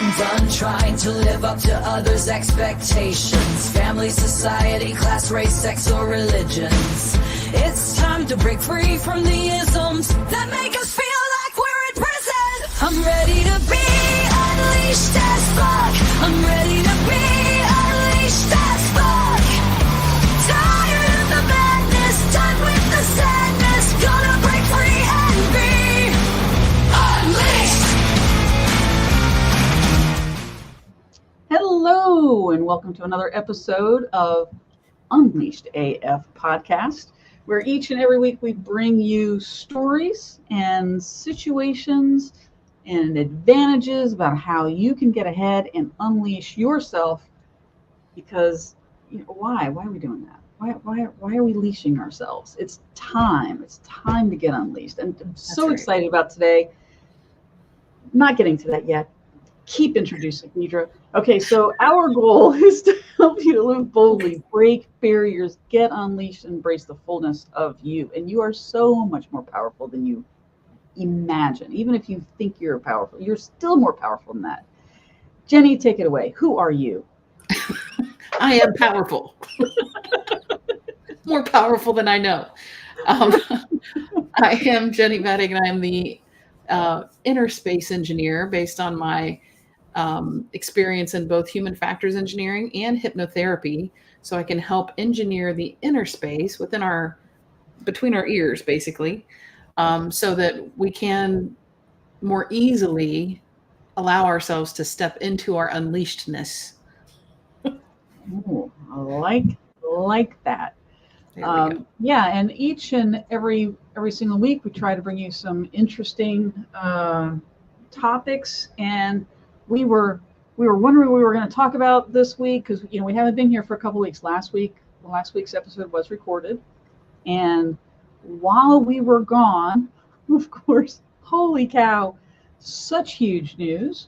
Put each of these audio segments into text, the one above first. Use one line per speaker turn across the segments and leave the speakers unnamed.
I'm done trying to live up to others' expectations. Family, society, class, race, sex, or religions. It's time to break free from the isms that make us feel like we're in prison. I'm ready to be unleashed as fuck. I'm ready to be unleashed as fuck. Tired of the madness, done with the sadness. Gonna break free and be unleashed.
Hello, and welcome to another episode of Unleashed AF Podcast, where each and every week we bring you stories and situations and advantages about how you can get ahead and unleash yourself. Because, why are we doing that? Why are we leashing ourselves? It's time to get unleashed. And I'm so excited about today. Not getting to that yet. Keep introducing Deidre. Okay, so our goal is to help you to live boldly, break barriers, get unleashed, and embrace the fullness of you. And you are so much more powerful than you imagine. Even if you think you're powerful, you're still more powerful than that. Jenny, take it away. Who are you?
I am powerful. More powerful than I know. I am Jenny Betting, and I am the inner space engineer based on my experience in both human factors engineering and hypnotherapy. So I can help engineer the inner space between our ears, basically, so that we can more easily allow ourselves to step into our unleashedness.
Oh, I like that. Yeah, and each and every single week we try to bring you some interesting topics, and we were wondering what we were going to talk about this week because we haven't been here for a couple weeks. Last week's episode was recorded, and while we were gone, of course, holy cow, such huge news.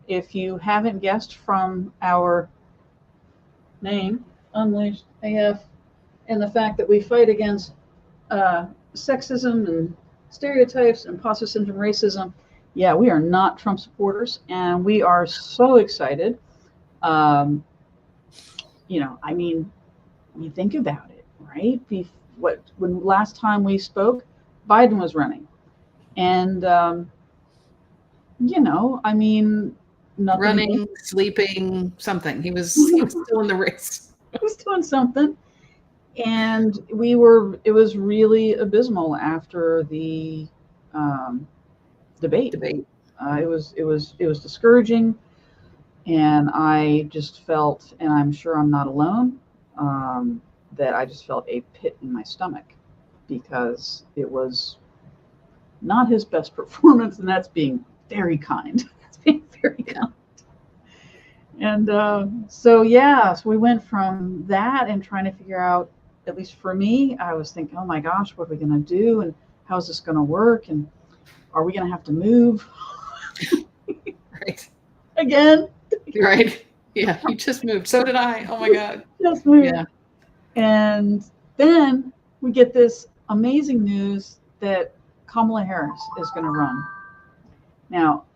If you haven't guessed from our name, Unleashed AF, and the fact that we fight against sexism and stereotypes, imposter syndrome, racism. Yeah, we are not Trump supporters, and we are so excited. You think about it, right? When last time we spoke, Biden was running, and nothing.
Running, sleeping, something. He was still in the race.
He was doing something. And it was really abysmal after the debate. It was discouraging, and I just felt, and I'm sure I'm not alone, that I just felt a pit in my stomach because it was not his best performance, and that's being very kind. That's being very kind. And so we went from that and trying to figure out, at least for me, I was thinking, oh my gosh, what are we going to do? And how's this going to work? And are we going to have to move?
Right.
Again?
Right. Yeah, you just moved. So did I. Oh my God.
Just moved.
Yeah.
And then we get this amazing news that Kamala Harris is going to run. Now,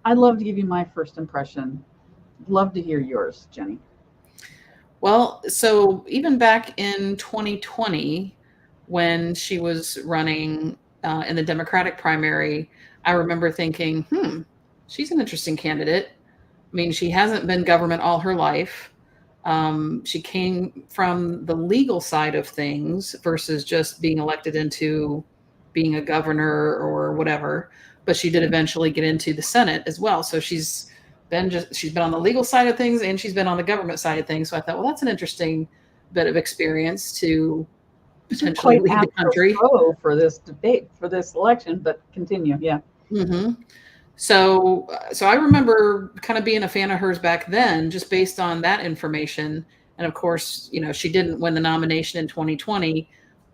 I'd love to give you my first impression. Love to hear yours, Jenny.
Well, so even back in 2020, when she was running in the Democratic primary, I remember thinking, she's an interesting candidate. I mean, she hasn't been government all her life. She came from the legal side of things versus just being elected into being a governor or whatever. But she did eventually get into the Senate as well. So she's been on the legal side of things and she's been on the government side of things. So I thought, well, that's an interesting bit of experience to potentially lead the country
for this debate, for this election. But continue, yeah.
Mm-hmm. So I remember kind of being a fan of hers back then, just based on that information. And of course, she didn't win the nomination in 2020,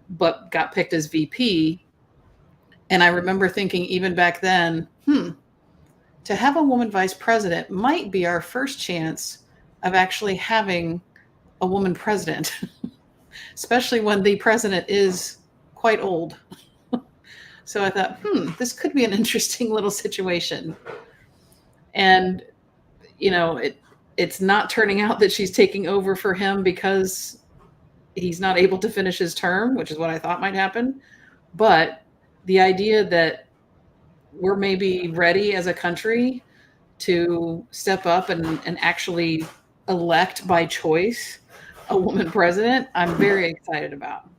but got picked as VP. And I remember thinking even back then, to have a woman vice president might be our first chance of actually having a woman president, especially when the president is quite old. So I thought, this could be an interesting little situation. And, it's not turning out that she's taking over for him because he's not able to finish his term, which is what I thought might happen. But the idea that we're maybe ready as a country to step up and actually elect by choice a woman president, I'm very excited about.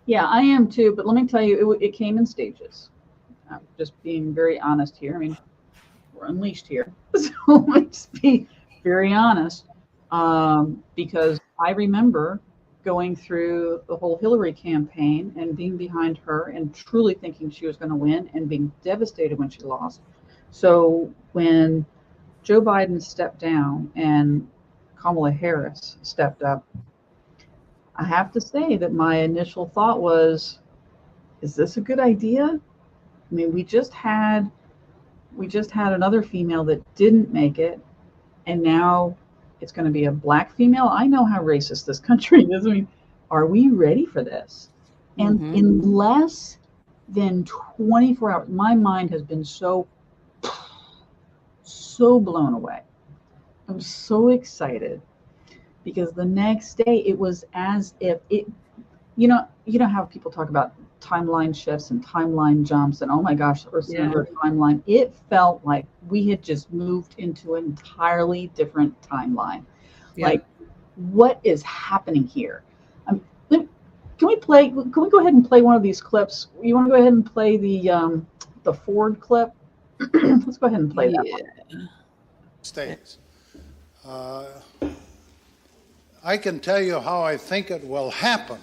Yeah, I am too. But let me tell you, it came in stages. I'm just being very honest here. I mean, we're unleashed here. So let's be very honest. Because I remember going through the whole Hillary campaign and being behind her and truly thinking she was going to win and being devastated when she lost. So when Joe Biden stepped down and Kamala Harris stepped up, I have to say that my initial thought was, is this a good idea? I mean, we just had another female that didn't make it, and now it's going to be a black female. I know how racist this country is. I mean, are we ready for this? And in less than 24 hours, my mind has been so blown away. I'm so excited because the next day it was as if it, you know how people talk about timeline shifts and timeline jumps and oh my gosh, or another timeline. It felt like we had just moved into an entirely different timeline. Like, what is happening here? Can we go ahead and play one of these clips? You want to go ahead and play the Ford clip? Let's go ahead and play that one.
States. I can tell you how I think it will happen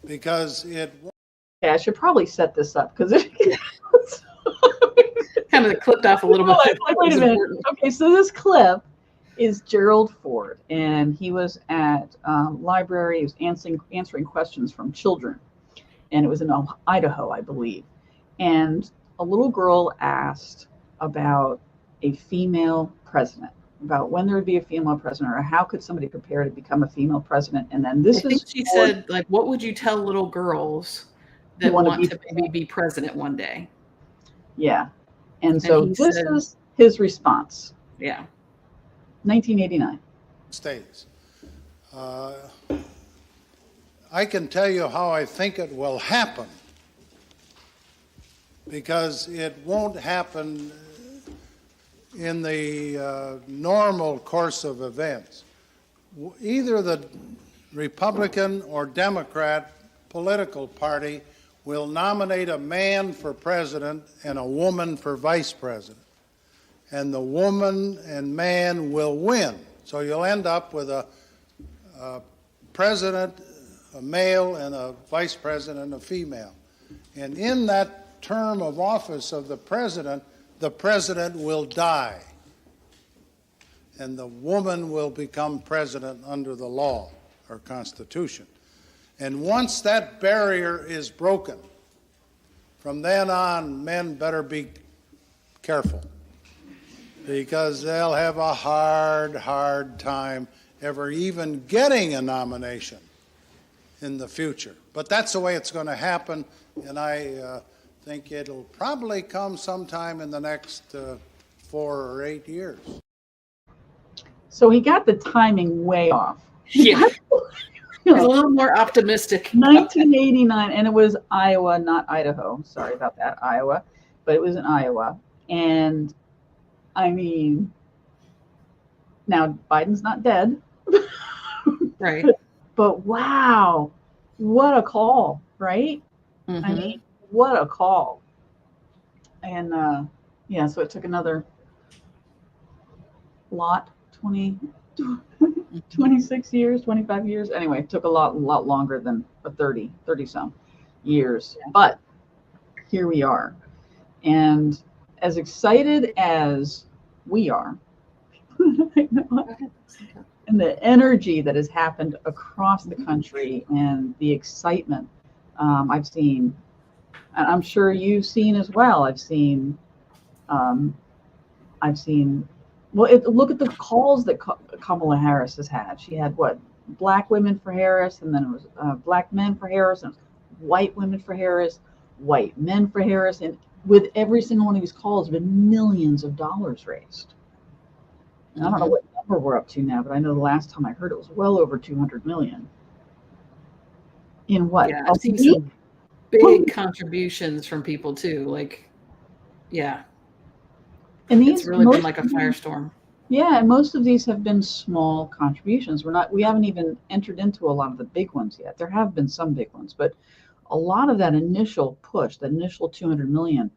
because it.
Yeah, I should probably set this up because it
kind of clipped off a little bit.
Wait a minute. Okay, so this clip is Gerald Ford, and he was at library. He was answering questions from children, and it was in Idaho, I believe. And a little girl asked about a female president, about when there would be a female president, or how could somebody prepare to become a female president. And then
I think she said, like, what would you tell little girls that want to maybe be president one day?
Yeah. And so this is his response.
Yeah.
1989.
States. I can tell you how I think it will happen because it won't happen in the normal course of events. Either the Republican or Democrat political party will nominate a man for president and a woman for vice president. And the woman and man will win. So you'll end up with a president, a male, and a vice president, a female. And in that term of office of the president will die. And the woman will become president under the law or Constitution. And once that barrier is broken, from then on, men better be careful because they'll have a hard time ever even getting a nomination in the future. But that's the way it's going to happen, and I think it'll probably come sometime in the next 4 or 8 years.
So he got the timing way off.
Yeah. He's a little more optimistic.
1989, and it was Iowa, not Idaho. Sorry about that, Iowa. But it was in Iowa. And I mean, now Biden's not dead.
Right.
But wow, what a call, right?
Mm-hmm.
I mean, what a call. And yeah, so it took another 26 years, 25 years. Anyway, it took a lot longer than 30 some years. Yeah. But here we are. And as excited as we are, and the energy that has happened across the country and the excitement I've seen, and I'm sure you've seen as well. I've seen, well, look at the calls that Kamala Harris has had. She had what? Black women for Harris, and then it was black men for Harris, and it was white women for Harris, white men for Harris, and with every single one of these calls, been millions of dollars raised. And I don't know what number we're up to now, but I know the last time I heard it was well over 200 million. In what?
Yeah,
A
I've seen
week?
some big contributions from people too. Like, yeah,
And
it's
these
really been
most
like a
of these,
firestorm.
yeah, and most of these have been small contributions. We haven't even entered into a lot of the big ones yet. There have been some big ones, but a lot of that initial push, that initial 200 million,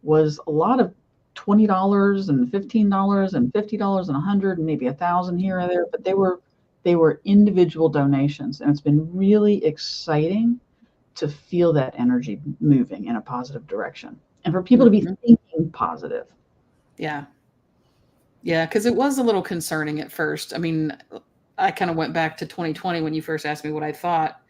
was a lot of $20 and $15 and $50 and 100 and maybe 1,000 here or there, but they were individual donations, and it's been really exciting to feel that energy moving in a positive direction, and for people to be thinking positive.
Yeah. Yeah, because it was a little concerning at first. I mean, I kind of went back to 2020 when you first asked me what I thought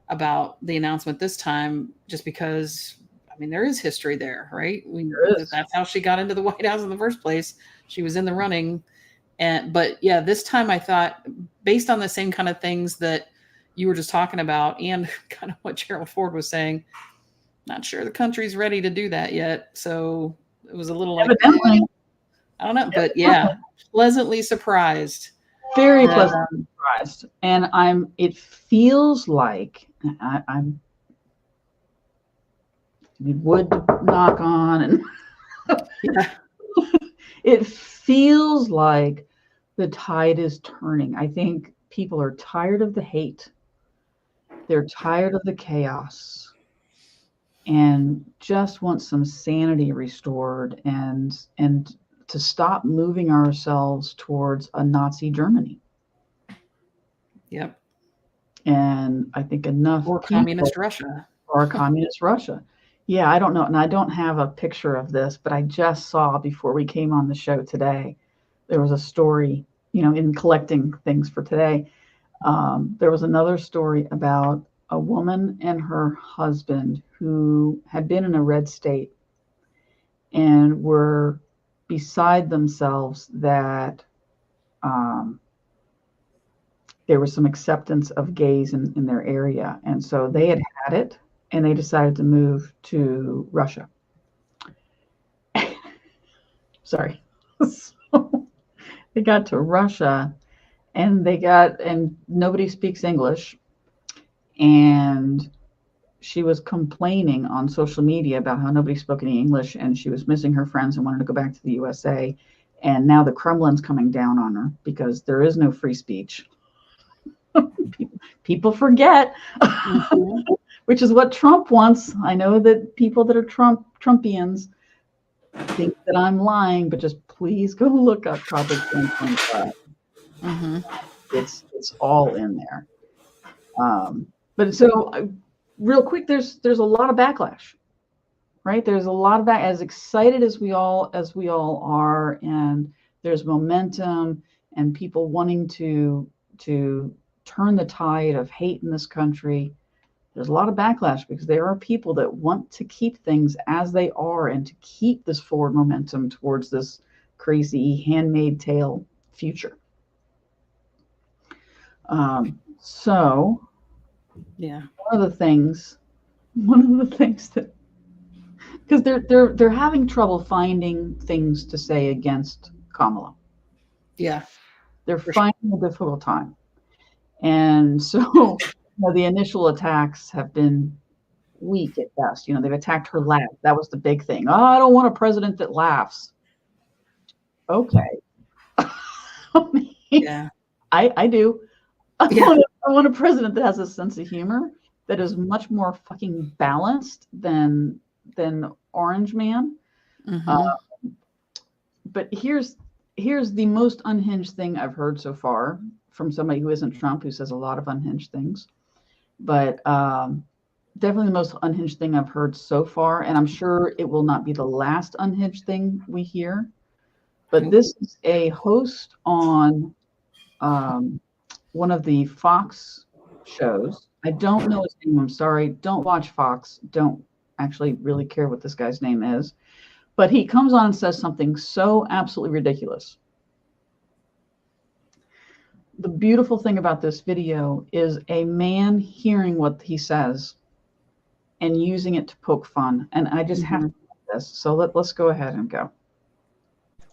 about the announcement this time, just because, I mean, there is history there, right?
There is.
That's how she got into the White House in the first place. She was in the running. But yeah, this time I thought, based on the same kind of things that you were just talking about and kind of what Gerald Ford was saying, not sure the country's ready to do that yet. So it was a little like,
Evidently.
I don't know, but yeah, pleasantly surprised.
Very
that,
pleasantly surprised. And it feels like we would knock on, and
yeah,
it feels like the tide is turning. I think people are tired of the hate. They're tired of the chaos and just want some sanity restored, and to stop moving ourselves towards a Nazi Germany.
yep.
And I think enough
Or
people,
communist Russia.
or communist Russia. Yeah, I don't know. And I don't have a picture of this, but I just saw before we came on the show today, there was a story, in collecting things for today. There was another story about a woman and her husband who had been in a red state and were beside themselves that there was some acceptance of gays in their area. And so they had it, and they decided to move to Russia. Sorry. So they got to Russia, and nobody speaks English. And she was complaining on social media about how nobody spoke any English, and she was missing her friends and wanted to go back to the USA. And now the Kremlin's coming down on her because there is no free speech. People forget, which is what Trump wants. I know that people that are Trumpians think that I'm lying, but just please go look up Project 2025. It's all in there. But so real quick, there's a lot of backlash, right? There's a lot of as excited as we all are, and there's momentum and people wanting to turn the tide of hate in this country. There's a lot of backlash because there are people that want to keep things as they are and to keep this forward momentum towards this crazy handmaid tale future. So
Yeah.
one of the things that, because they're having trouble finding things to say against Kamala.
Yeah.
They're finding a difficult time. And so the initial attacks have been weak at best. They've attacked her laugh. That was the big thing. Oh, I don't want a president that laughs. Okay.
Yeah.
I do.
Yeah.
I want a president that has a sense of humor, that is much more fucking balanced than Orange Man. But here's the most unhinged thing I've heard so far from somebody who isn't Trump, who says a lot of unhinged things. But definitely the most unhinged thing I've heard so far, and I'm sure it will not be the last unhinged thing we hear. But this is a host on one of the Fox shows. I don't know his name. I'm sorry. Don't watch Fox. Don't actually really care what this guy's name is. But he comes on and says something so absolutely ridiculous. The beautiful thing about this video is a man hearing what he says and using it to poke fun. And I just have to this. So let's go ahead and go.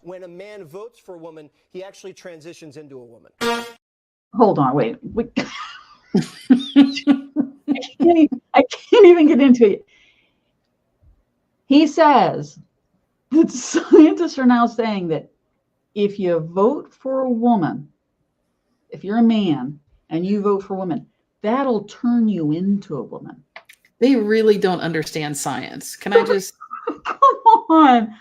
When a man votes for a woman, he actually transitions into a woman.
Hold on, wait. I can't even get into it. He says that scientists are now saying that if you vote for a woman, if you're a man and you vote for a woman, that'll turn you into a woman.
They really don't understand science. Can I just...
Come on.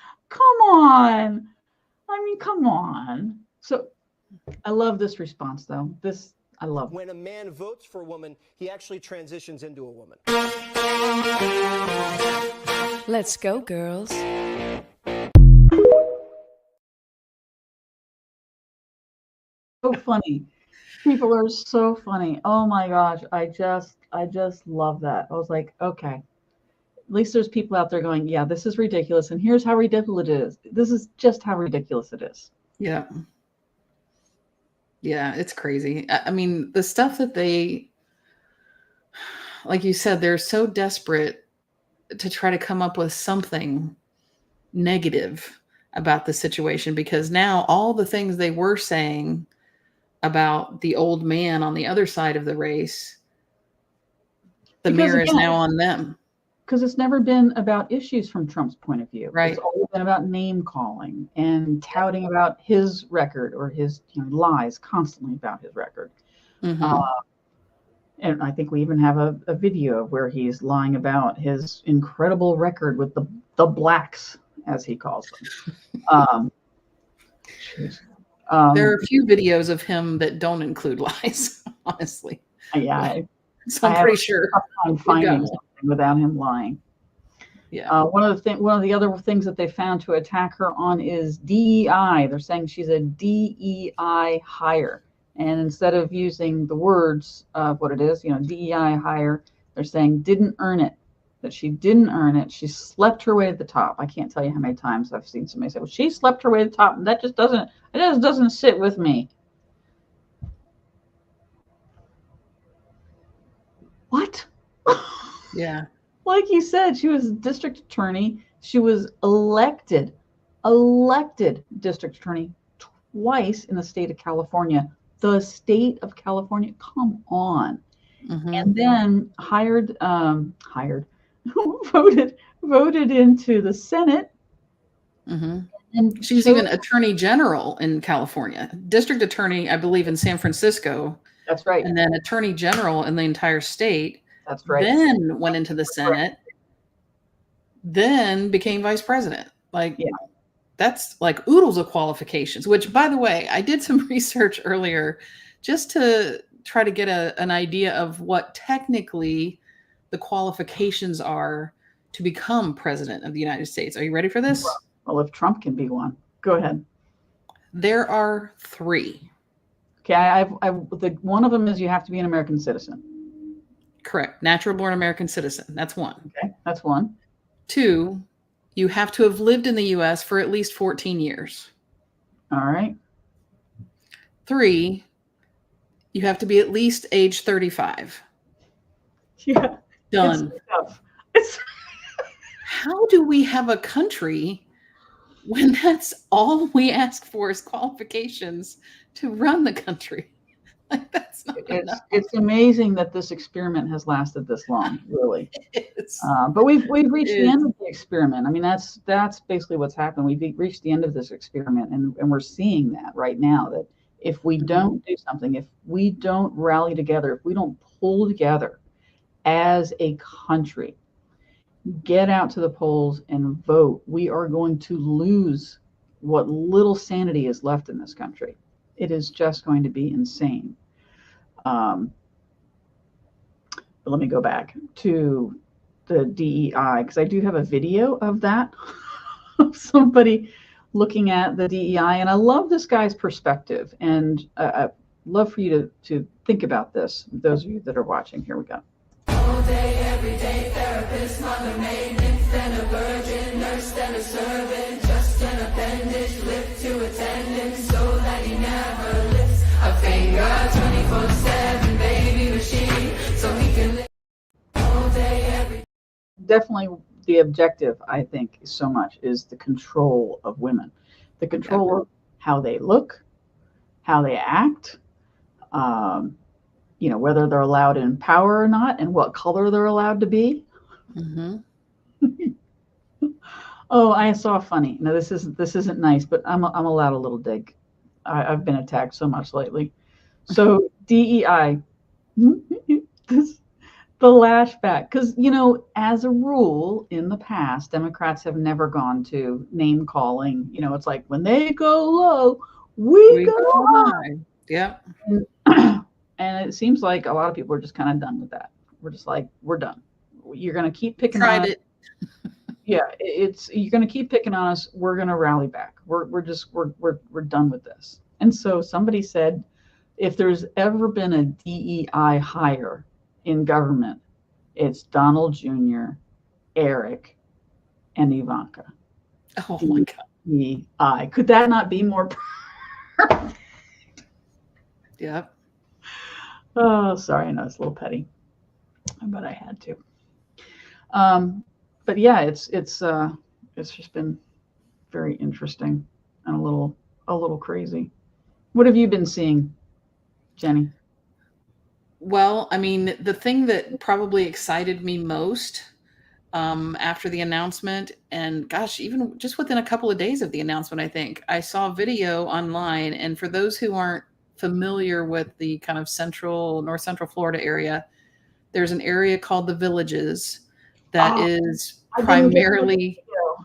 I mean, come on. So I love this response, though. I love.
When a man votes for a woman, he actually transitions into a woman.
Let's go, girls.
So funny. People are so funny. Oh my gosh. I just love that. I was like, okay. At least there's people out there going, yeah, this is ridiculous. And here's how ridiculous it is. This is just how ridiculous it is.
Yeah. Yeah, it's crazy. I mean, the stuff that they, like you said, they're so desperate to try to come up with something negative about the situation, because now all the things they were saying about the old man on the other side of the race, the mirror is now on them.
Because it's never been about issues from Trump's point of view.
Right.
It's always been about name calling and touting about his record or his lies constantly about his record.
Mm-hmm.
And I think we even have a video of where he's lying about his incredible record with the blacks, as he calls them.
There are a few videos of him that don't include lies, honestly.
Yeah.
So I'm pretty sure
I'm finding something without him lying.
Yeah.
One of the other things that they found to attack her on is DEI. They're saying she's a DEI hire, and instead of using the words of what it is, DEI hire, they're saying didn't earn it. That she didn't earn it. She slept her way to the top. I can't tell you how many times I've seen somebody say, "Well, she slept her way to the top," and that just doesn't sit with me. What?
Yeah.
Like you said, she was district attorney. She was elected district attorney twice in the state of California. The state of California, come on.
Mm-hmm.
And then voted into the Senate.
Mm-hmm.
And
she's even attorney general in California, district attorney, I believe, in San Francisco.
That's right.
And then attorney general in the entire state.
That's right.
Then went into the Senate, then became vice president. That's like oodles of qualifications, which, by the way, I did some research earlier just to try to get an idea of what technically the qualifications are to become president of the United States. Are you ready for this?
Well, if Trump can be one, go ahead.
There are 3.
Okay, one of them is you have to be an American citizen.
Correct. Natural born American citizen. That's 1.
Okay, that's 1.
2, you have to have lived in the U.S. for at least 14 years.
All right.
3, you have to be at least age 35.
Yeah.
Done. How do we have a country when that's all we ask for is qualifications to run the country? Like, that's not enough.
It's amazing that this experiment has lasted this long, really.
It is.
But we've reached the end of the experiment. I mean, that's basically what's happened. We've reached the end of this experiment, and we're seeing that right now, that if we don't do something, if we don't rally together, if we don't pull together as a country, get out to the polls and vote, we are going to lose what little sanity is left in this country. It is just going to be insane. But let me go back to the DEI, because I do have a video of that, of somebody looking at the DEI. And I love this guy's perspective. And I'd love for you to think about this, those of you that are watching. Here we go.
All day, every day, therapist, mother, maid, nymph, then a virgin, nurse, then a servant, just an appendage, lift to attendance, so that he never lifts a finger, 24/7, baby machine, so he can live all day, every day.
Definitely the objective, I think, so much is the control of women, the control of how they look, how they act, whether they're allowed in power or not, and what color they're allowed to be.
Mm-hmm.
Oh, I saw funny. No, this isn't nice, but I'm allowed a little dig. I've been attacked so much lately. So DEI, this the lashback, because as a rule in the past, Democrats have never gone to name calling. It's like when they go low, we go high.
Yep.
And it seems like a lot of people are just kind of done with that. We're just like, we're done. You're going to keep picking on us. Yeah, you're going to keep picking on us. We're going to rally back. We're done with this. And so somebody said, if there's ever been a DEI hire in government, it's Donald Jr., Eric, and Ivanka.
Oh my God.
DEI. Could that not be more perfect?
Yep.
Oh, sorry. I know it's a little petty, but I had to. But yeah, it's just been very interesting and a little crazy. What have you been seeing, Jenny?
Well, I mean, the thing that probably excited me most after the announcement, and gosh, even just within a couple of days of the announcement, I think I saw a video online. And for those who aren't familiar with the kind of north central Florida area, there's an area called the Villages that is primarily.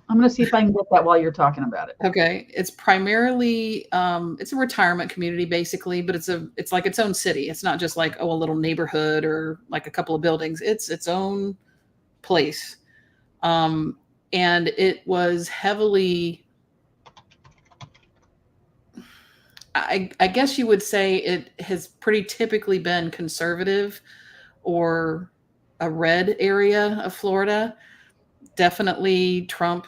I'm going to see if I can get that while you're talking about it.
Okay, it's primarily it's a retirement community basically, but it's like its own city. It's not just like a little neighborhood or like a couple of buildings. It's its own place, and it was heavily. I guess you would say it has pretty typically been conservative or a red area of Florida. Definitely Trump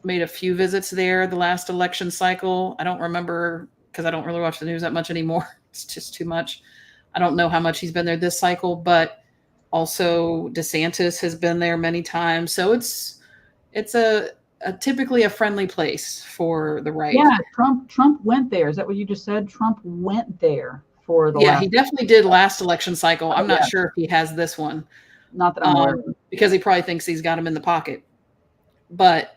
made a few visits there the last election cycle. I don't remember because I don't really watch the news that much anymore. It's just too much. I don't know how much he's been there this cycle, but also DeSantis has been there many times. So it's a typically a friendly place for the right.
Yeah, Trump went there. Is that what you just said? Trump went there for the last.
He definitely did last election cycle. I'm not sure if he has this one.
Not that I'm aware of.
Because he probably thinks he's got him in the pocket. But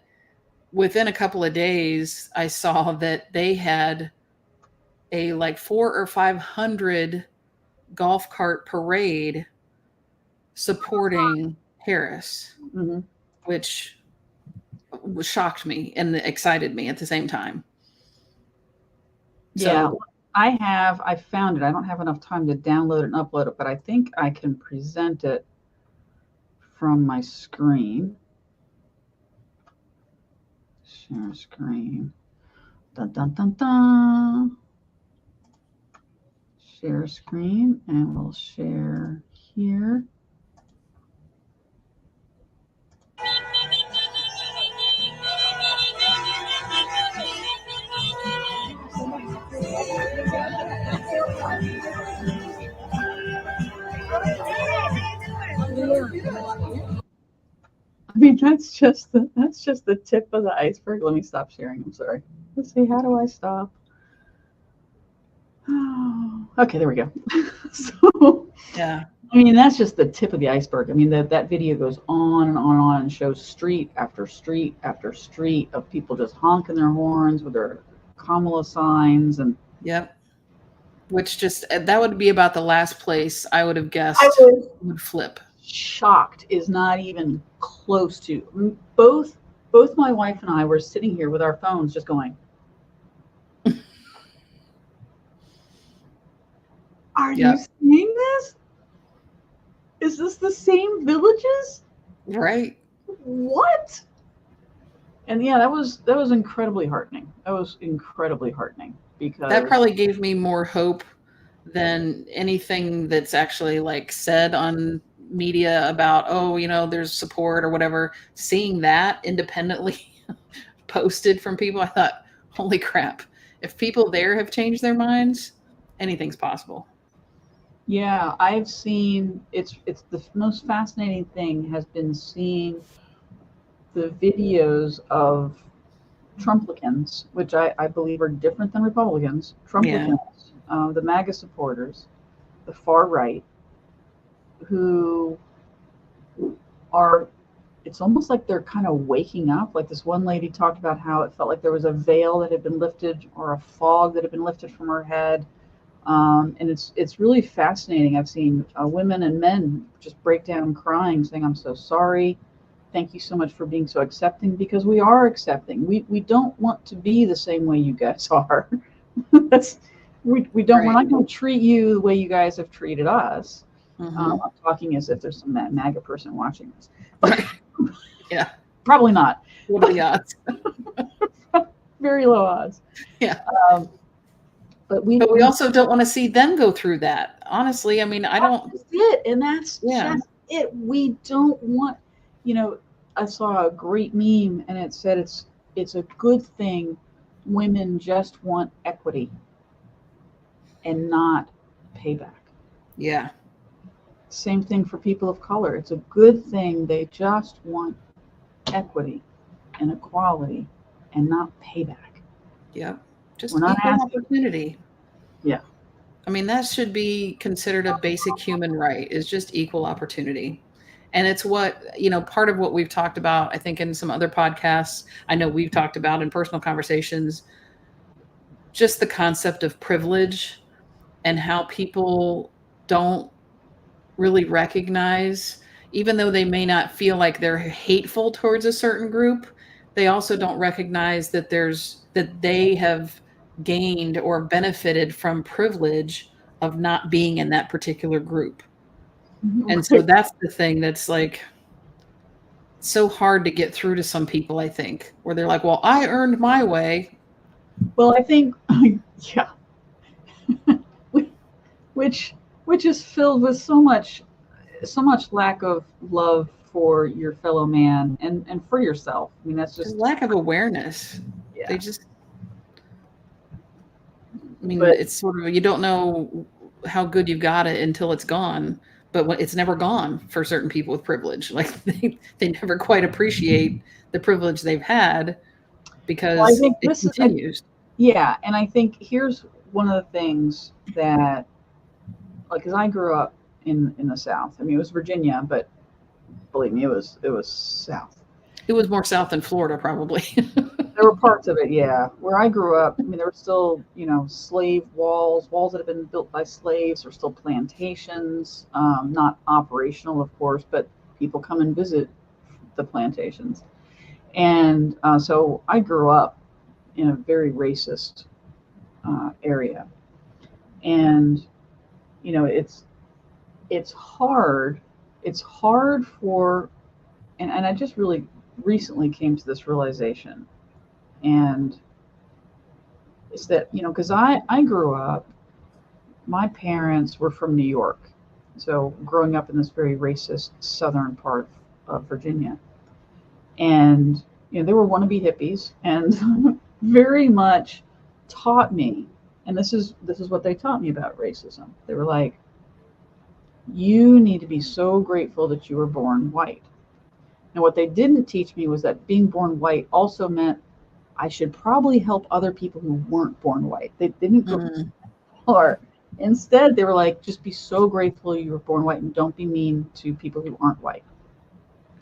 within a couple of days, I saw that they had a like 400 or 500 golf cart parade supporting Harris, which shocked me and excited me at the same time.
Yeah, I found it. I don't have enough time to download and upload it, but I think I can present it from my screen. Share screen. Dun, dun, dun, dun. Share screen, and we'll share here. I mean, that's just the tip of the iceberg. Let me stop sharing. I'm sorry. Let's see. How do I stop? Oh, okay, there we go. So
yeah,
I mean, that's just the tip of the iceberg. I mean, that video goes on and on and on and shows street after street after street of people just honking their horns with their Kamala signs and.
Yep. Which that would be about the last place I would have guessed would flip.
Shocked is not even close to. Both my wife and I were sitting here with our phones just going, are you seeing this? Is this the same Villages?
Right.
What? And yeah, that was incredibly heartening. That was incredibly heartening because
that probably gave me more hope than anything that's actually like said on media about, there's support or whatever. Seeing that independently posted from people, I thought, holy crap. If people there have changed their minds, anything's possible.
Yeah, I've seen it's the most fascinating thing has been seeing the videos of Trumplicans, which I believe are different than Republicans, Trumplicans, the MAGA supporters, the far right, who are, it's almost like they're kind of waking up. Like this one lady talked about how it felt like there was a veil that had been lifted or a fog that had been lifted from her head. And it's really fascinating. I've seen women and men just break down crying, saying, "I'm so sorry. Thank you so much for being so accepting," because we are accepting. We don't want to be the same way you guys are. That's we don't. We're not going to treat you the way you guys have treated us. I'm talking as if there's some MAGA person watching this.
Yeah,
probably not.
What are the odds?
Very low odds.
Yeah.
But we
also don't want to see them go through that. Honestly, I mean, I don't.
That's it, and that's just it. We don't want. I saw a great meme, and it said it's a good thing women just want equity and not payback.
Yeah.
Same thing for people of color. It's a good thing they just want equity and equality and not payback.
Yep. Just
We're not
equal
asking.
opportunity.
Yeah.
I mean, that should be considered a basic human right, is just equal opportunity. And it's what, part of what we've talked about, I think in some other podcasts, I know we've talked about in personal conversations, just the concept of privilege and how people don't really recognize, even though they may not feel like they're hateful towards a certain group, they also don't recognize that they have gained or benefited from privilege of not being in that particular group. And so that's the thing that's like so hard to get through to some people, I think, where they're like, well, I earned my way.
Well, I think, yeah, which is filled with so much lack of love for your fellow man and for yourself. I mean, that's just
lack of awareness.
Yeah.
They just, it's sort of, you don't know how good you've got it until it's gone. But it's never gone for certain people with privilege. Like they never quite appreciate the privilege they've had because I think it continues.
And I think here's one of the things that, like, because I grew up in the South. I mean, it was Virginia, but believe me, it was South.
It was more South than Florida, probably.
There were parts of it, yeah. Where I grew up, I mean, there were still, slave walls that had been built by slaves. There were still plantations, not operational, of course, but people come and visit the plantations. And so I grew up in a very racist area. And, it's hard. It's hard for, and I just really recently came to this realization. And it's that, because I grew up, my parents were from New York. So growing up in this very racist southern part of Virginia. And, they were wannabe hippies and very much taught me, and this is what they taught me about racism. They were like, you need to be so grateful that you were born white. And what they didn't teach me was that being born white also meant I should probably help other people who weren't born white. They didn't go far. Instead, they were like, just be so grateful you were born white and don't be mean to people who aren't white.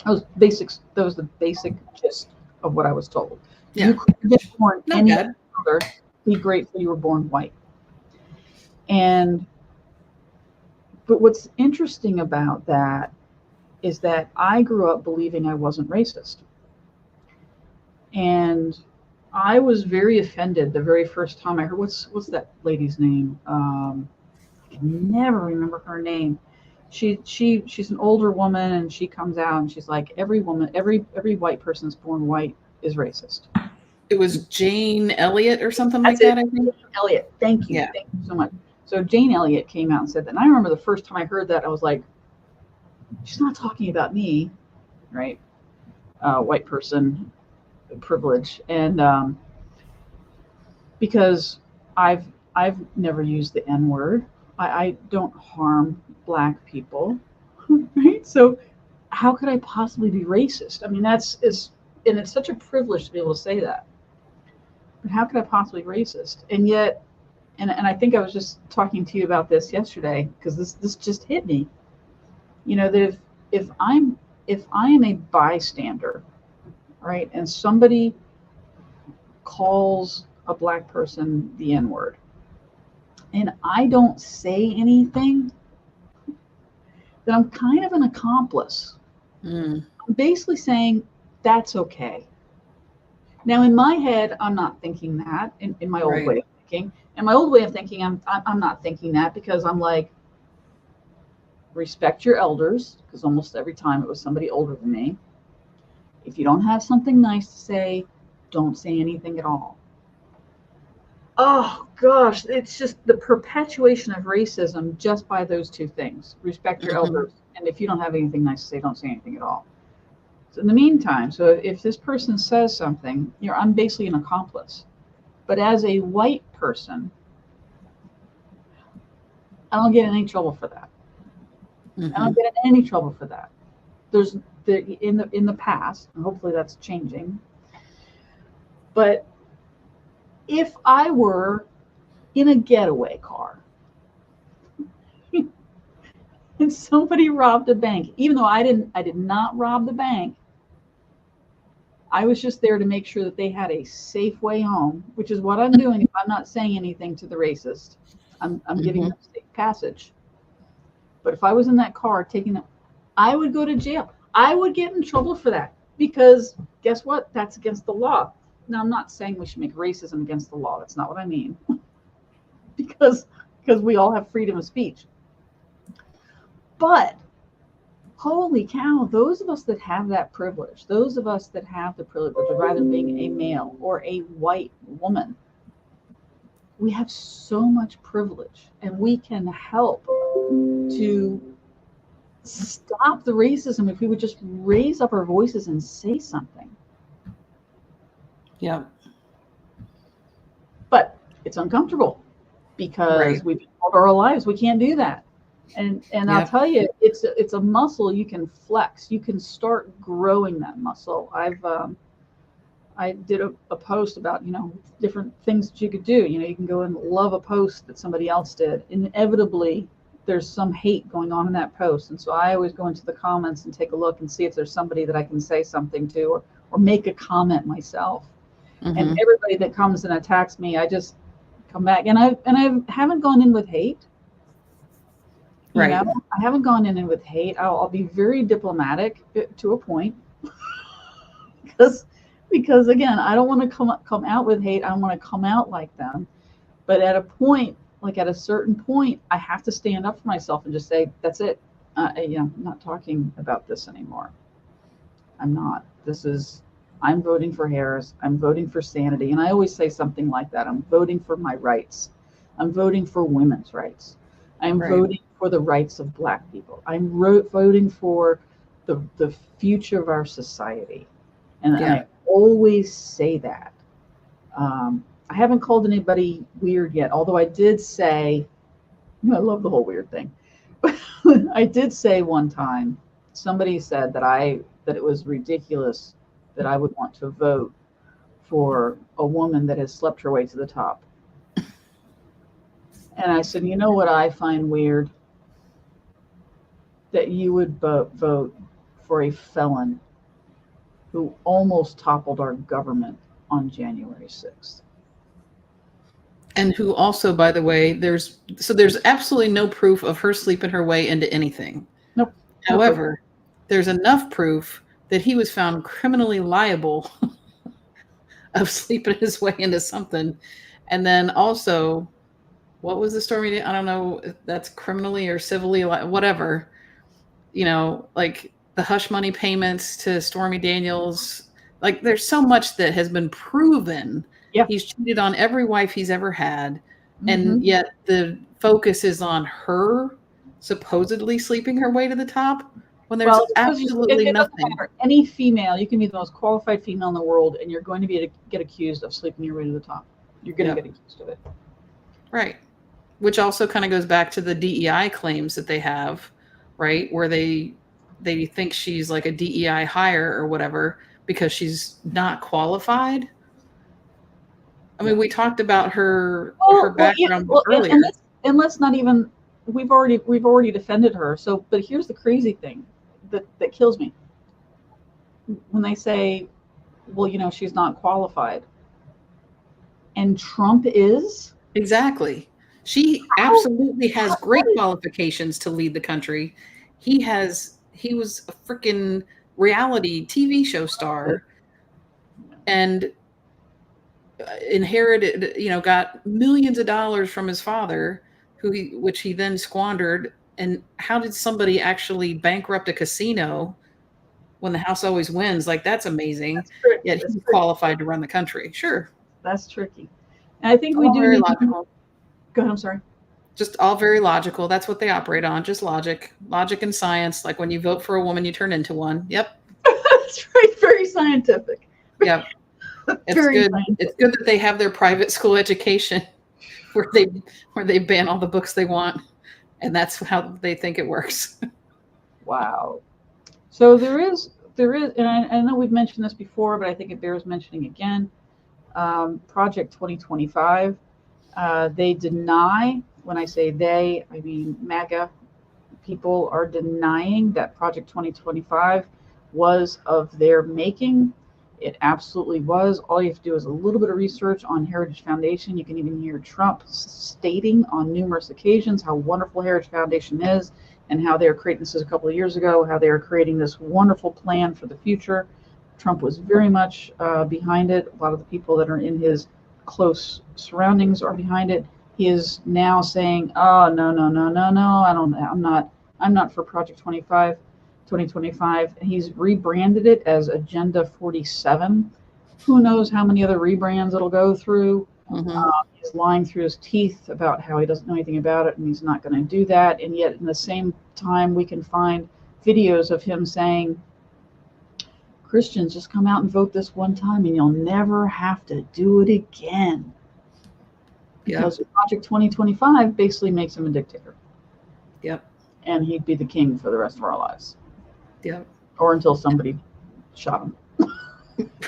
That was the basic gist of what I was told.
Yeah.
You could have been born any other, be grateful you were born white. But what's interesting about that is that I grew up believing I wasn't racist. And I was very offended the very first time I heard, what's that lady's name? I can never remember her name. She's an older woman, and she comes out and she's like, every white person that's born white is racist.
It was Jane Elliott or something like that, I think.
Elliott, thank you. Yeah. Thank you so much. So Jane Elliott came out and said that. And I remember the first time I heard that, I was like, she's not talking about me, right? White person privilege. And because I've never used the N-word. I don't harm Black people, right? So how could I possibly be racist? I mean, that's and it's such a privilege to be able to say that. But how could I possibly be racist? And yet, and I think I was just talking to you about this yesterday, because this just hit me. You know, that if I am a bystander, right, and somebody calls a black person the N-word, and I don't say anything, then I'm kind of an accomplice. I'm basically saying that's okay. Now, in my head, I'm not thinking that. In my old
Right.
way of thinking, and my old way of thinking, I'm not thinking that, because I'm like, respect your elders, because almost every time it was somebody older than me. If you don't have something nice to say, don't say anything at all. Oh gosh, it's just the perpetuation of racism just by those two things. Respect your elders, and if you don't have anything nice to say, don't say anything at all. So in the meantime, so if this person says something, I'm basically an accomplice. But as a white person, I don't get in any trouble for that. I don't get in any trouble for that. There's in the past, and hopefully that's changing. But if I were in a getaway car and somebody robbed a bank, even though I did not rob the bank, I was just there to make sure that they had a safe way home, which is what I'm doing. If I'm not saying anything to the racist, I'm giving them safe passage. But if I was in that car taking them, I would go to jail. I would get in trouble for that, because guess what? That's against the law. Now, I'm not saying we should make racism against the law. That's not what I mean. because we all have freedom of speech. But holy cow, those of us that have that privilege, those of us that have the privilege of either being a male or a white woman, we have so much privilege, and we can help to stop the racism if we would just raise up our voices and say something.
Yeah.
But it's uncomfortable, because we've been told our lives we can't do that. And I'll tell you, it's a muscle you can flex. You can start growing that muscle. I did a post about, different things that you could do. You can go and love a post that somebody else did. Inevitably, there's some hate going on in that post. And so I always go into the comments and take a look and see if there's somebody that I can say something to, or make a comment myself. And everybody that comes and attacks me, I just come back. And I haven't gone in with hate.
Right.
I haven't gone in with hate. I'll be very diplomatic to a point, because again, I don't want to come out with hate. I want to come out like them. But at a point, like at a certain point, I have to stand up for myself and just say, that's it. I'm not talking about this anymore. I'm not. I'm voting for Harris. I'm voting for sanity. And I always say something like that. I'm voting for my rights. I'm voting for women's rights. I'm voting for the rights of Black people. I'm voting for the future of our society. And I always say that. I haven't called anybody weird yet, although I did say, I love the whole weird thing. I did say one time, somebody said that it was ridiculous that I would want to vote for a woman that has slept her way to the top. And I said, you know what I find weird? That you would vote for a felon who almost toppled our government on January 6th.
And who also, by the way, there's absolutely no proof of her sleeping her way into anything.
Nope.
However, there's enough proof that he was found criminally liable of sleeping his way into something. And then also, what was the story? I don't know if that's criminally or civilly, whatever. Like the hush money payments to Stormy Daniels. Like there's so much that has been proven.
Yeah.
He's cheated on every wife he's ever had. And yet the focus is on her supposedly sleeping her way to the top when there's absolutely nothing.
Any female, you can be the most qualified female in the world, and you're going to get accused of sleeping your way to the top. You're going to get accused of it.
Right. Which also kind of goes back to the DEI claims that they have, right? Where they think she's like a DEI hire or whatever. because she's not qualified. I mean, we talked about her background earlier.
And let's not even, we've already defended her. So, but here's the crazy thing that kills me. When they say, well, you know, she's not qualified, and Trump is.
Exactly. She absolutely has great qualifications to lead the country. He was a freaking reality TV show star and inherited, you know, got millions of dollars from his father, which he then squandered. And how did somebody actually bankrupt a casino when the house always wins? Like, that's amazing. Yet he's qualified to run the country. Sure.
That's tricky. And I think we do
very
need
logical.
Go ahead, I'm sorry.
Just all very logical. That's what they operate on. Just logic and science. Like when you vote for a woman, you turn into one. Yep.
That's right. Very scientific.
Yep. It's good. Scientific. It's good that they have their private school education where they ban all the books they want, and that's how they think it works.
Wow. So there is, and I know we've mentioned this before, but I think it bears mentioning again. Project 2025. They deny, when I say they, I mean MAGA people are denying that Project 2025 was of their making. It absolutely was. All you have to do is a little bit of research on Heritage Foundation. You can even hear Trump stating on numerous occasions how wonderful Heritage Foundation is and how they're creating, this is a couple of years ago, how they're creating this wonderful plan for the future. Trump was very much behind it. A lot of the people that are in his close surroundings are behind it. He is now saying, "Oh, no, I'm not for Project 2025. He's rebranded it as Agenda 47. Who knows how many other rebrands it'll go through?
Mm-hmm.
He's lying through his teeth about how he doesn't know anything about it, and he's not going to do that. And yet, in the same time, we can find videos of him saying, Christians, just come out and vote this one time and you'll never have to do it again. Because Project 2025 basically makes him a dictator.
Yep.
And he'd be the king for the rest of our lives.
Yep.
Or until somebody shot him.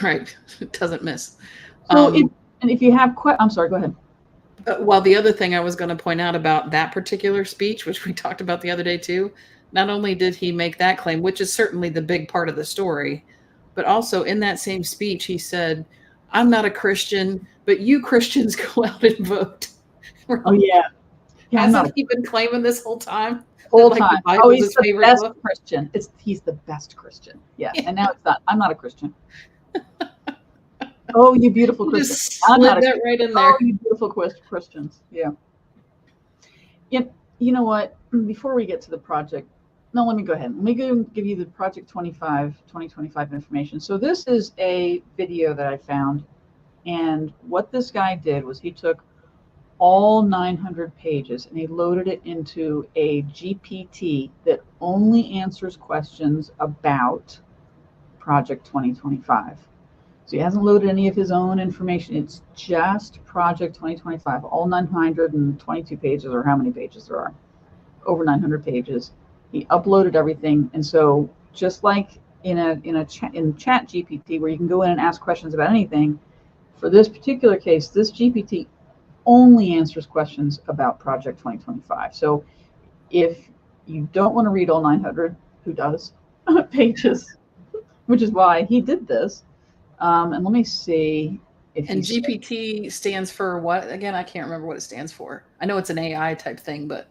Right. It doesn't miss.
So and if you have I'm sorry, go ahead.
Well, the other thing I was going to point out about that particular speech, which we talked about the other day too, not only did he make that claim, which is certainly the big part of the story, but also in that same speech, he said, I'm not a Christian, but you Christians go out and vote.
Oh, yeah.
Hasn't he been claiming this whole time?
Whole time.
Oh,
he's the best Christian. He's the best Christian. Yeah. And now it's not. I'm not a Christian. Oh, you beautiful Christians.
Slid that right in there.
Oh, you beautiful Christians. Yeah. You know what? Before we get to the project, no, let me go ahead. Let me give you the Project 2025 information. So this is a video that I found. And what this guy did was he took all 900 pages and he loaded it into a GPT that only answers questions about Project 2025. So he hasn't loaded any of his own information. It's just Project 2025, all 922 pages, or how many pages there are, over 900 pages. He uploaded everything. And so just like in Chat GPT, where you can go in and ask questions about anything, for this particular case, this GPT only answers questions about Project 2025. So if you don't want to read all 900, who does, pages, which is why he did this. And let me see.
And GPT stands for what? Again, I can't remember what it stands for. I know it's an AI type thing, but.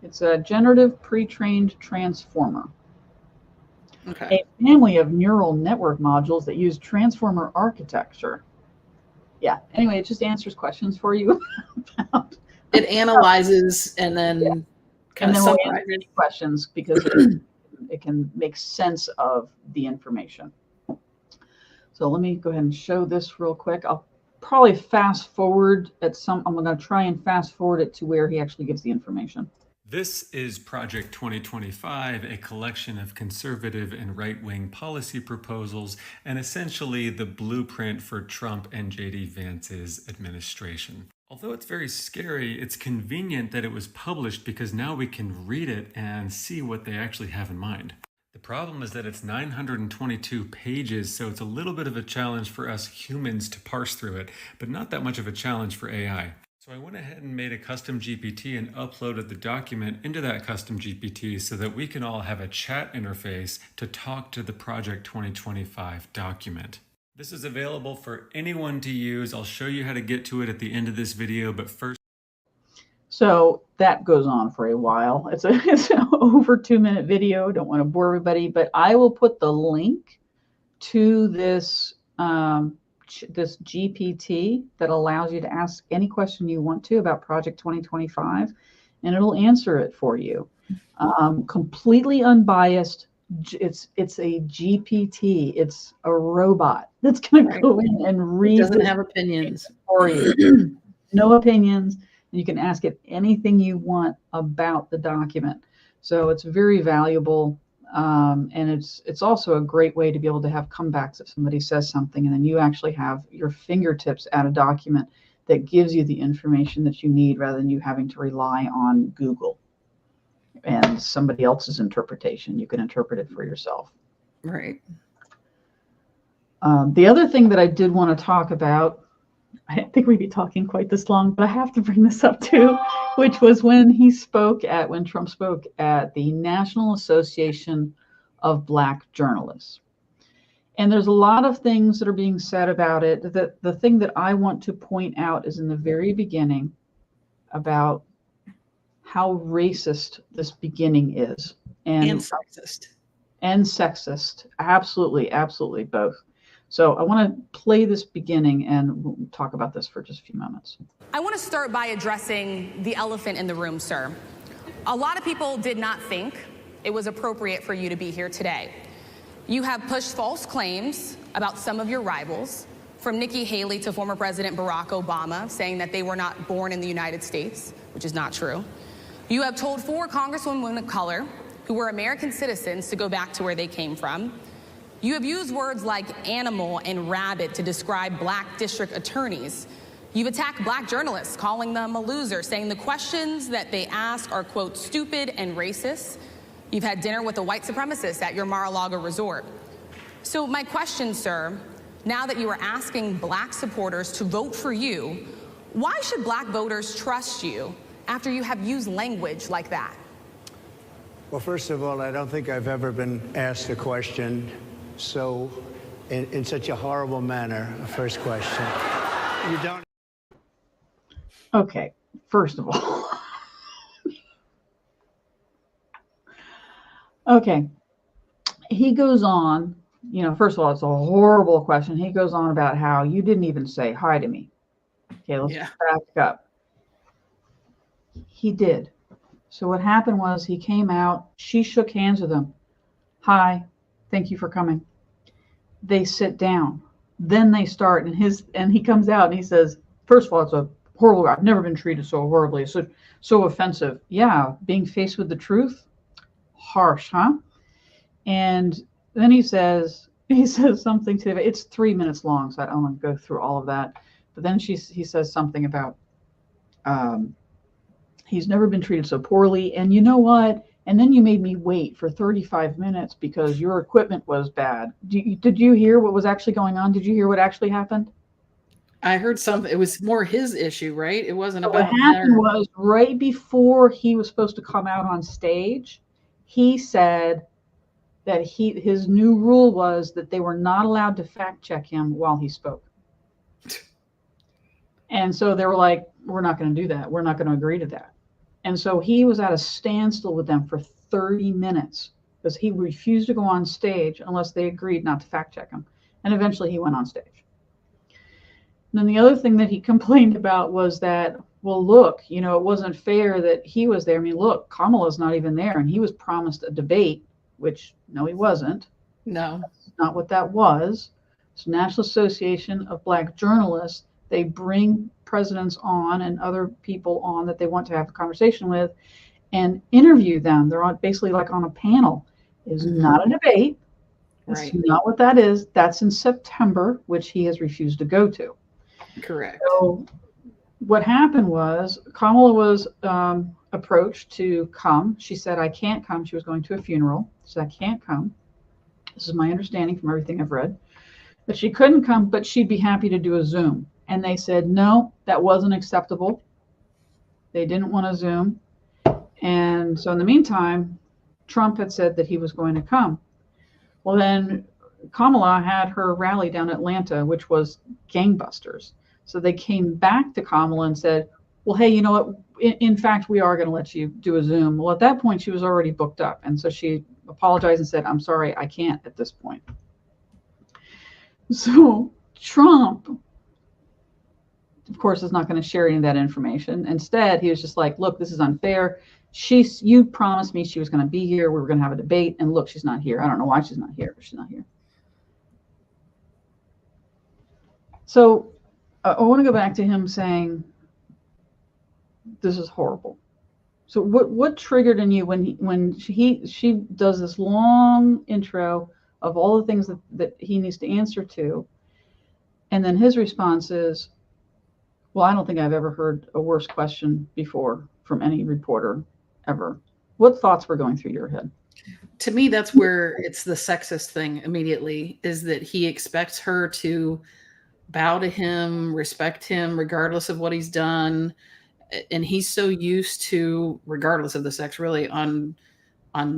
It's a generative pre-trained transformer.
Okay.
A family of neural network modules that use transformer architecture. Yeah. Anyway, it just answers questions for you.
It analyzes and then kind of summarizes
questions because it can make sense of the information. So let me go ahead and show this real quick. I'll probably fast forward I'm going to try and fast forward it to where he actually gives the information.
This is Project 2025, a collection of conservative and right-wing policy proposals, and essentially the blueprint for Trump and J.D. Vance's administration. Although it's very scary, it's convenient that it was published because now we can read it and see what they actually have in mind. The problem is that it's 922 pages, so it's a little bit of a challenge for us humans to parse through it, but not that much of a challenge for AI. So I went ahead and made a custom GPT and uploaded the document into that custom GPT so that we can all have a chat interface to talk to the Project 2025 document. This is available for anyone to use. I'll show you how to get to it at the end of this video, but first.
So that goes on for a while. It's an over 2-minute video. Don't want to bore everybody, but I will put the link to this this GPT that allows you to ask any question you want to about Project 2025, and it'll answer it for you. Completely unbiased. It's a GPT. It's a robot that's going to go in and read.
It doesn't have opinions
for you. No opinions. You can ask it anything you want about the document. So it's very valuable, and it's also a great way to be able to have comebacks if somebody says something, and then you actually have your fingertips at a document that gives you the information that you need rather than you having to rely on Google and somebody else's interpretation. You can interpret it for yourself.
Right.
The other thing that I did want to talk about, I didn't think we'd be talking quite this long, but I have to bring this up too, which was when Trump spoke at the National Association of Black Journalists. And there's a lot of things that are being said about it. The thing that I want to point out is in the very beginning about how racist this beginning is.
And sexist.
And sexist. Absolutely, absolutely both. So I want to play this beginning and we'll talk about this for just a few moments.
I want to start by addressing the elephant in the room, sir. A lot of people did not think it was appropriate for you to be here today. You have pushed false claims about some of your rivals, from Nikki Haley to former President Barack Obama, saying that they were not born in the United States, which is not true. You have told 4 congresswomen of color who were American citizens to go back to where they came from. You have used words like animal and rabid to describe black district attorneys. You've attacked black journalists, calling them a loser, saying the questions that they ask are, quote, stupid and racist. You've had dinner with a white supremacist at your Mar-a-Lago resort. So my question, sir, now that you are asking black supporters to vote for you, why should black voters trust you after you have used language like that?
Well, first of all, I don't think I've ever been asked a question so in such a horrible manner. First question. You don't.
Okay, first of all. Okay. He goes on, first of all, it's a horrible question. He goes on about how you didn't even say hi to me. Okay, let's back up. He did. So what happened was he came out, she shook hands with him. Hi, thank you for coming. They sit down. Then they start, and he comes out and he says, first of all, it's a horrible, I've never been treated so horribly, so offensive. Yeah, being faced with the truth, harsh, huh? And then he says something to it. It's 3 minutes long, so I don't want to go through all of that. But then he says something about he's never been treated so poorly. And you know what? And then you made me wait for 35 minutes because your equipment was bad. Did you hear what was actually going on? Did you hear what actually happened?
I heard something. It was more his issue, right? It wasn't
So
about
what happened was right before he was supposed to come out on stage, he said that his new rule was that they were not allowed to fact check him while he spoke. And so they were like, we're not going to do that. We're not going to agree to that. And so he was at a standstill with them for 30 minutes because he refused to go on stage unless they agreed not to fact check him. And eventually he went on stage. And then the other thing that he complained about was that, well, look, it wasn't fair that he was there. I mean, look, Kamala's not even there. And he was promised a debate, which no, he wasn't.
No.
That's not what that was. It's National Association of Black Journalists. They bring presidents on and other people on that they want to have a conversation with and interview them. They're basically like on a panel. It's not a debate. That's
Right.
not what that is. That's in September, which he has refused to go to.
Correct.
So what happened was Kamala was approached to come. She said, I can't come. She was going to a funeral. She said, I can't come. This is my understanding from everything I've read. That she couldn't come, but she'd be happy to do a Zoom. And they said, no, that wasn't acceptable. They didn't want to Zoom. And so in the meantime, Trump had said that he was going to come. Well, then Kamala had her rally down in Atlanta, which was gangbusters. So they came back to Kamala and said, well, hey, you know what? In fact, we are going to let you do a Zoom. Well, at that point, she was already booked up. And so she apologized and said, I'm sorry, I can't at this point. So Trump, of course, is not going to share any of that information. Instead, he was just like, look, this is unfair. You promised me she was going to be here. We were going to have a debate. And look, she's not here. I don't know why she's not here, but she's not here. So I want to go back to him saying, this is horrible. So what triggered in you when she does this long intro of all the things that he needs to answer to, and then his response is, well, I don't think I've ever heard a worse question before from any reporter ever. What thoughts were going through your head?
To me, that's where it's the sexist thing immediately, is that he expects her to bow to him, respect him, regardless of what he's done. And he's so used to, regardless of the sex, really, on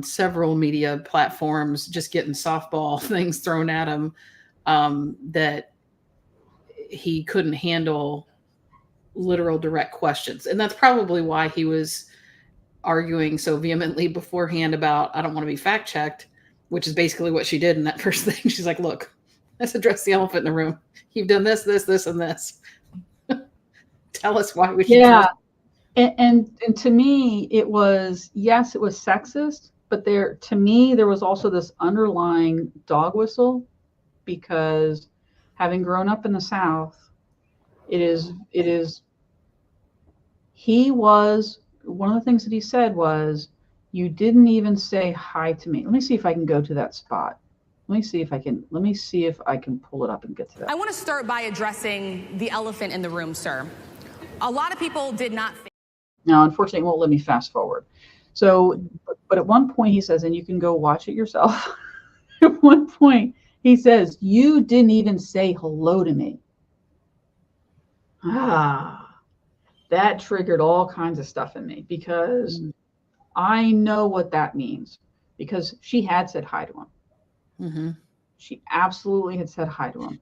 several media platforms, just getting softball things thrown at him, that he couldn't handle literal direct questions. And that's probably why he was arguing so vehemently beforehand about, I don't want to be fact checked, which is basically what she did in that first thing. She's like, look, let's address the elephant in the room. You've done this, this, this, and this. Tell us why we should.
Yeah. And to me, it was, yes, it was sexist, but to me, there was also this underlying dog whistle, because having grown up in the South, he was, one of the things that he said was, you didn't even say hi to me. Let me see if I can go to that spot. Let me see if I can pull it up and get to that.
I want to start by addressing the elephant in the room, sir. A lot of people did not think.
Now, unfortunately, it won't let me fast forward. So, but at one point he says, and you can go watch it yourself. At one point he says, you didn't even say hello to me. That triggered all kinds of stuff in me, because I know what that means, because she had said hi to him.
Mm-hmm.
She absolutely had said hi to him.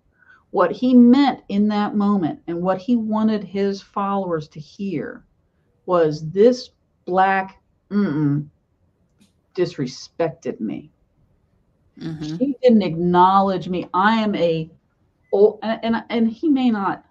What he meant in that moment, and what he wanted his followers to hear, was this black disrespected me.
Mm-hmm.
She didn't acknowledge me. I am and he may not,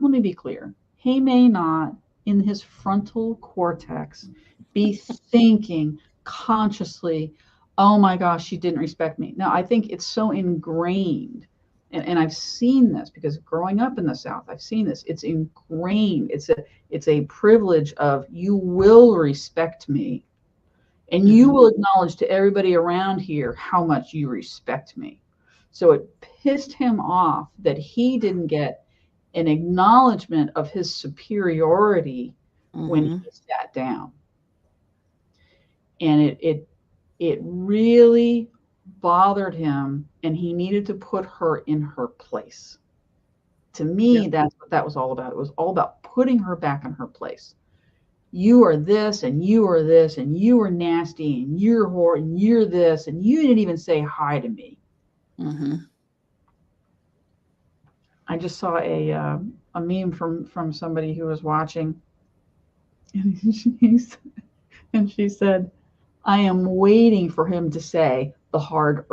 let me be clear, he may not in his frontal cortex be thinking consciously, oh my gosh, she didn't respect me. Now, I think it's so ingrained, and I've seen this because growing up in the South, I've seen this. It's ingrained. It's a privilege of, you will respect me, and you will acknowledge to everybody around here how much you respect me. So it pissed him off that he didn't get an acknowledgement of his superiority when he sat down. And it really bothered him, and he needed to put her in her place. To me, that's what that was all about. It was all about putting her back in her place. You are this, and you are this, and you are nasty, and you're whore, and you're this, and you didn't even say hi to me. I just saw a meme from somebody who was watching, and she said, I am waiting for him to say the hard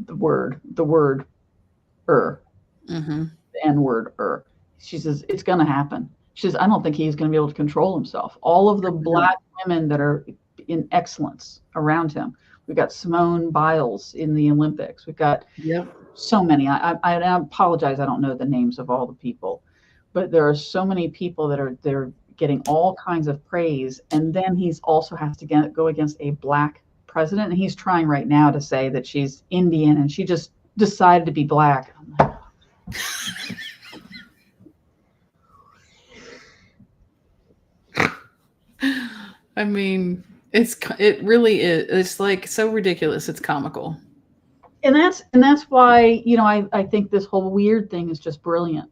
the word the N-word She says, it's going to happen. She says, I don't think he's going to be able to control himself. All of the black women that are in excellence around him. We've got Simone Biles in the Olympics. We've got so many. I apologize, I don't know the names of all the people, but there are so many people that are getting all kinds of praise. And then he's also has to go against a black president. And he's trying right now to say that she's Indian and she just decided to be black.
I mean, it really is. It's like so ridiculous. It's comical.
And that's why, I think this whole weird thing is just brilliant,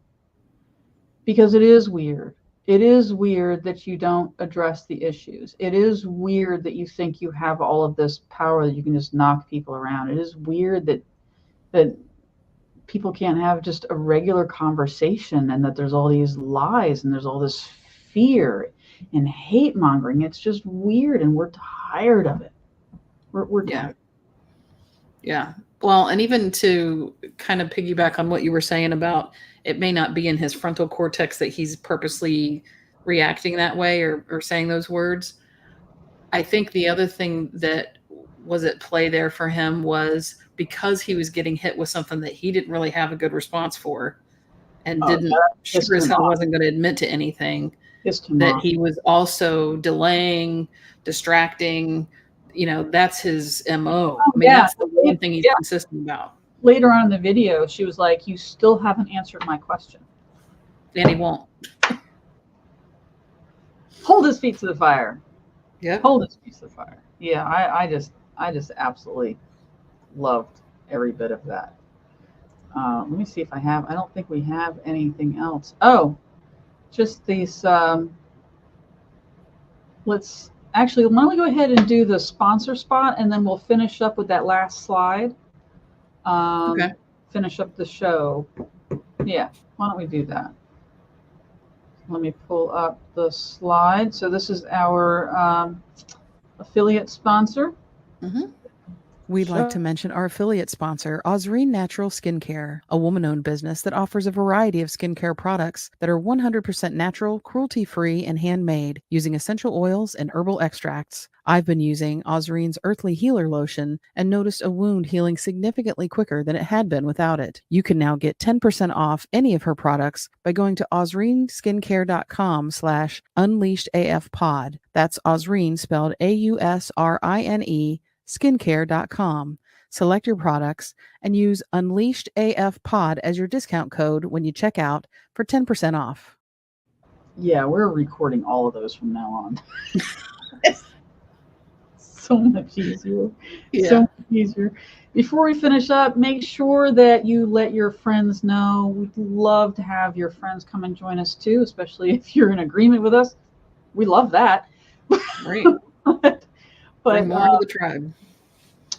because it is weird. It is weird that you don't address the issues. It is weird that you think you have all of this power that you can just knock people around. It is weird that people can't have just a regular conversation, and that there's all these lies and there's all this fear and hate mongering. It's just weird, and we're tired of it. We're tired.
Yeah. Well, and even to kind of piggyback on what you were saying about it may not be in his frontal cortex that he's purposely reacting that way or saying those words. I think the other thing that was at play there for him was because he was getting hit with something that he didn't really have a good response for and sure as hell wasn't going to admit to anything, that he was also delaying, distracting. That's his MO. I mean, that's the one thing he's consistent about.
Later on in the video, she was like, "You still haven't answered my question."
And he won't.
Hold his feet to the fire.
Yeah.
Hold his feet to the fire. Yeah, I just absolutely loved every bit of that. Let me see if I don't think we have anything else. Oh, just these, let's actually, why don't we go ahead and do the sponsor spot, and then we'll finish up with that last slide.
Okay.
Finish up the show. Yeah, why don't we do that? Let me pull up the slide. So this is our affiliate sponsor.
Mm-hmm.
We'd like to mention our affiliate sponsor, Osreen Natural Skincare, a woman-owned business that offers a variety of skincare products that are 100% natural, cruelty-free, and handmade using essential oils and herbal extracts. I've been using Osreen's Earthly Healer Lotion and noticed a wound healing significantly quicker than it had been without it. You can now get 10% off any of her products by going to osreenskincare.com/unleashedafpod. That's Osreen spelled AUSRINE skincare.com. Select your products and use Unleashed AF Pod as your discount code when you check out for 10% off.
Yeah, we're recording all of those from now on. So much easier.
Yeah.
So much easier. Before we finish up, make sure that you let your friends know. We'd love to have your friends come and join us too, especially if you're in agreement with us. We love that.
Great. Bring more to the tribe.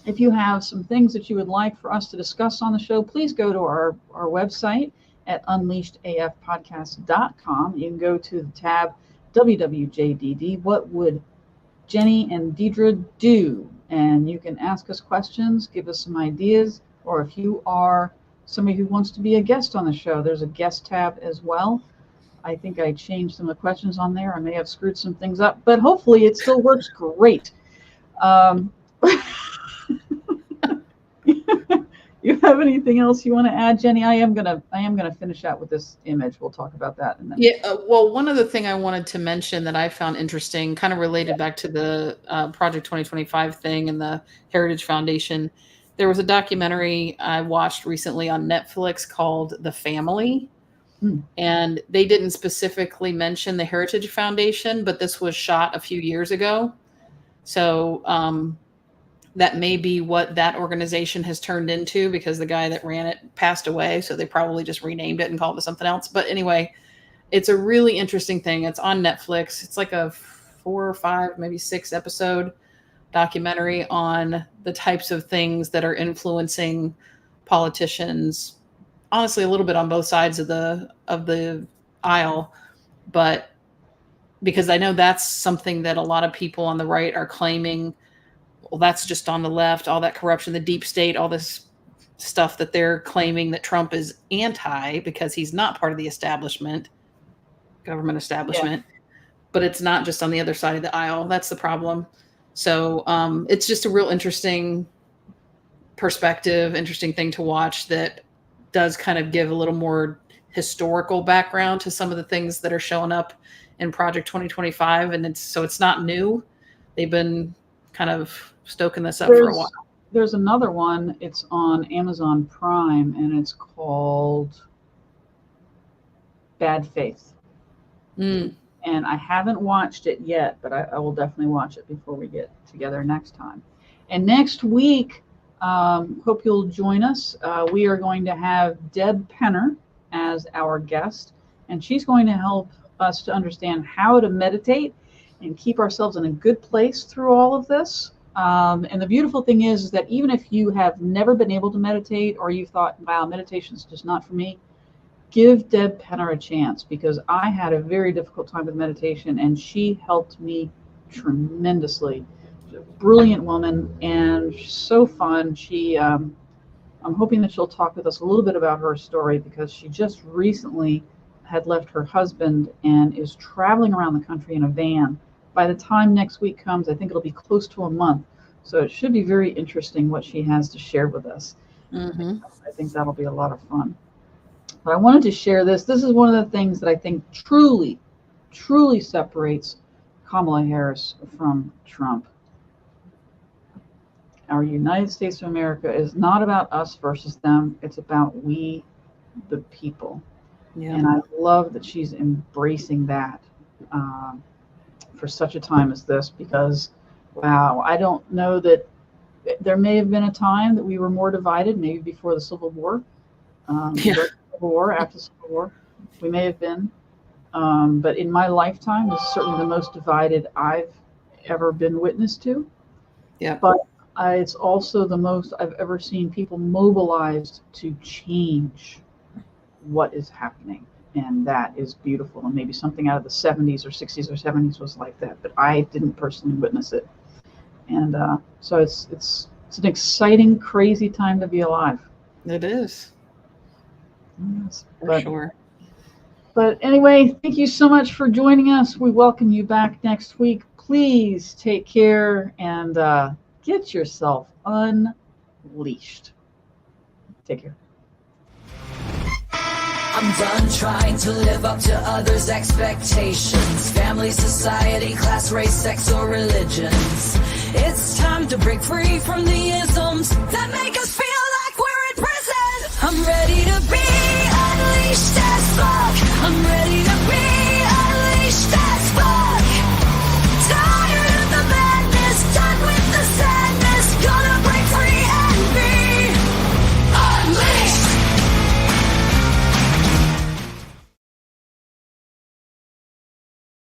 If you have some things that you would like for us to discuss on the show, please go to our website at unleashedafpodcast.com. You can go to the tab WWJDD, What Would Jenny and Deidre Do? And you can ask us questions, give us some ideas, or if you are somebody who wants to be a guest on the show, there's a guest tab as well. I think I changed some of the questions on there. I may have screwed some things up, but hopefully it still works great. You have anything else you want to add, Jenny? I am gonna finish out with this image. We'll talk about that. And then
well, one other thing I wanted to mention that I found interesting, kind of related back to the Project 2025 thing and the Heritage Foundation. There was a documentary I watched recently on Netflix called The Family. And they didn't specifically mention the Heritage Foundation, but this was shot a few years ago. So that may be what that organization has turned into, because the guy that ran it passed away. So they probably just renamed it and called it something else. But anyway, it's a really interesting thing. It's on Netflix. It's like a 4 or 5, maybe 6 episode documentary on the types of things that are influencing politicians. Honestly, a little bit on both sides of the aisle, but because I know that's something that a lot of people on the right are claiming, well, that's just on the left, all that corruption, the deep state, all this stuff that they're claiming that Trump is anti because he's not part of the establishment, government establishment, but it's not just on the other side of the aisle. That's the problem. So it's just a real interesting perspective, interesting thing to watch that does kind of give a little more historical background to some of the things that are showing up in Project 2025. And it's not new. They've been kind of stoking this up for a while.
There's another one. It's on Amazon Prime, and it's called Bad Faith. And And I haven't watched it yet, but I will definitely watch it before we get together next time. And next week, hope you'll join us. We are going to have Deb Penner as our guest, and she's going to help us to understand how to meditate and keep ourselves in a good place through all of this. And the beautiful thing is that even if you have never been able to meditate, or you thought, wow, meditation is just not for me, give Deb Penner a chance, because I had a very difficult time with meditation and she helped me tremendously. She's a brilliant woman and so fun. I'm hoping that she'll talk with us a little bit about her story, because she just recently had left her husband and is traveling around the country in a van. By the time next week comes, I think it'll be close to a month. So it should be very interesting what she has to share with us.
Mm-hmm.
I think that'll be a lot of fun. But I wanted to share this. This is one of the things that I think truly, truly separates Kamala Harris from Trump. Our United States of America is not about us versus them. It's about we, the people.
Yeah.
And I love that she's embracing that for such a time as this, because, wow, I don't know that there may have been a time that we were more divided, maybe before the Civil War.
Yeah.
Civil War, after the Civil War, we may have been. But in my lifetime, this is certainly the most divided I've ever been witness to.
Yeah.
But it's also the most I've ever seen people mobilized to change what is happening. And that is beautiful. And maybe something out of the 70s or 60s or 70s was like that, but I didn't personally witness it. And so it's an exciting, crazy time to be alive.
It is.
Yes,
For sure.
But anyway, thank you so much for joining us. We welcome you back next week. Please take care and get yourself unleashed. Take care.
I'm done trying to live up to others' expectations. Family, society, class, race, sex, or religions. It's time to break free from the isms that make us feel like we're in prison. I'm ready to